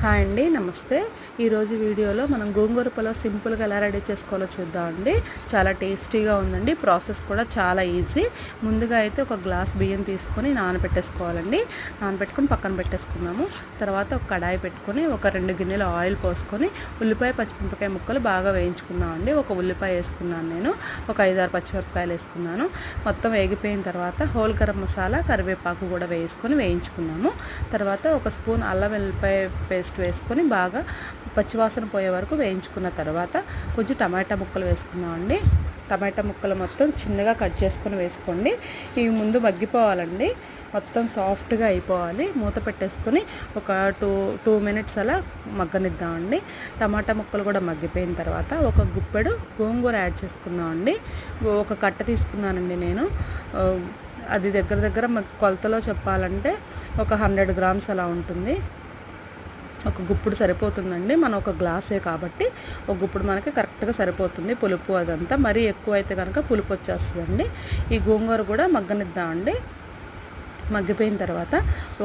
Hi అండి, నమస్తే. ఈరోజు వీడియోలో మనం గోంగూర పులావ్ సింపుల్గా ఎలా రెడీ చేసుకోవాలో చూద్దామండి. చాలా టేస్టీగా ఉందండి. ప్రాసెస్ కూడా చాలా ఈజీ. ముందుగా అయితే ఒక గ్లాస్ బియ్యం తీసుకొని నానబెట్టేసుకోవాలండి. నానబెట్టుకొని పక్కన పెట్టేసుకున్నాము. తర్వాత ఒక కడాయి పెట్టుకొని ఒక 2 గిన్నెలు ఆయిల్ పోసుకొని ఉల్లిపాయ పచ్చిమిరపకాయ ముక్కలు బాగా వేయించుకుందామండి. ఒక ఉల్లిపాయ వేసుకున్నాను నేను, ఒక 5-6 పచ్చిమిరపకాయలు వేసుకున్నాను. మొత్తం వేగిపోయిన తర్వాత హోల్ గరం మసాలా, కరివేపాకు కూడా వేసుకొని వేయించుకున్నాము. తర్వాత ఒక స్పూన్ అల్లం వెల్లిపాయ పేస్ట్ వేసుకొని బాగా పచ్చివాసన పోయే వరకు వేయించుకున్న తర్వాత కొంచెం టమాటా ముక్కలు వేసుకుందామండి. టమాటా ముక్కలు మొత్తం చిన్నగా కట్ చేసుకొని వేసుకోండి. ఇవి ముందు మగ్గిపోవాలండి, మొత్తం సాఫ్ట్గా అయిపోవాలి. మూత పెట్టేసుకొని ఒక టూ మినిట్స్ అలా మగ్గనిద్దామండి. టమాటా ముక్కలు కూడా మగ్గిపోయిన తర్వాత ఒక గుప్పెడు గోంగూర యాడ్ చేసుకుందామండి. ఒక కట్ట తీసుకున్నానండి నేను. అది దగ్గర కొలతలో చెప్పాలంటే ఒక 100 గ్రామ్స్ అలా ఉంటుంది. ఒక గుప్పుడు సరిపోతుందండి. మనం ఒక గ్లాసే కాబట్టి ఒక గుప్పుడు మనకి కరెక్ట్గా సరిపోతుంది. పులుపు అదంతా మరీ ఎక్కువ అయితే కనుక పులుపు వచ్చేస్తుందండి. ఈ గోంగూర కూడా మగ్గనిద్దామండి. మగ్గిపోయిన తర్వాత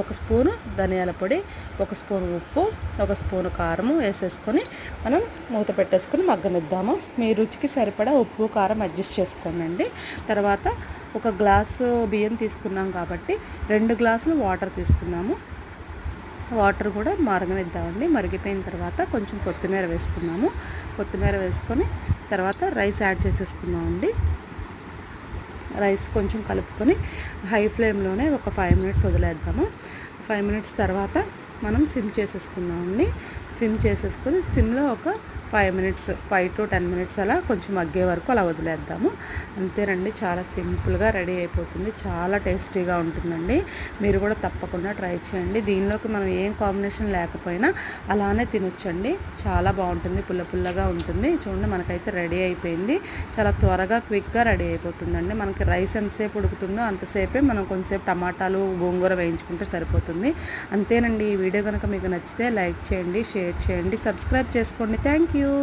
ఒక స్పూను ధనియాల పొడి, ఒక స్పూన్ ఉప్పు, ఒక స్పూను కారము వేసేసుకొని మనం మూత పెట్టేసుకొని మగ్గనిద్దాము. మీ రుచికి సరిపడా ఉప్పు కారం అడ్జస్ట్ చేసుకోండి. తర్వాత ఒక గ్లాసు బియ్యం తీసుకున్నాం కాబట్టి 2 గ్లాసులు వాటర్ తీసుకున్నాము. వాటర్ కూడా మరగనిద్దామండి. మరిగిపోయిన తర్వాత కొంచెం కొత్తిమీర వేసుకున్నాము. కొత్తిమీర వేసుకొని తర్వాత రైస్ యాడ్ చేసేసుకుందామండి. రైస్ కొంచెం కలుపుకొని హై ఫ్లేమ్లోనే ఒక 5 మినిట్స్ వదిలేద్దాము. 5 మినిట్స్ తర్వాత మనం సిమ్ చేసేసుకుందామండి. సిమ్ చేసేసుకొని సిమ్లో ఒక 5 to 10 మినిట్స్ అలా కొంచెం మగ్గే వరకు అలా వదిలేద్దాము. అంతేనండి, చాలా సింపుల్గా రెడీ అయిపోతుంది. చాలా టేస్టీగా ఉంటుందండి. మీరు కూడా తప్పకుండా ట్రై చేయండి. దీనిలోకి మనం ఏం కాంబినేషన్ లేకపోయినా అలానే తినొచ్చండి. చాలా బాగుంటుంది, పుల్లగా ఉంటుంది. చూడండి, మనకైతే రెడీ అయిపోయింది. చాలా త్వరగా క్విక్గా రెడీ అయిపోతుందండి. మనకి రైస్ ఎంతసేపు ఉడుకుతుందో అంతసేపే మనం కొంచెంసేపు టమాటాలు గోంగూర వేయించుకుంటే సరిపోతుంది. అంతేనండి. ఈ వీడియో కనుక మీకు నచ్చితే లైక్ చేయండి, షేర్ చేయండి, సబ్స్క్రైబ్ చేసుకోండి. Thank you.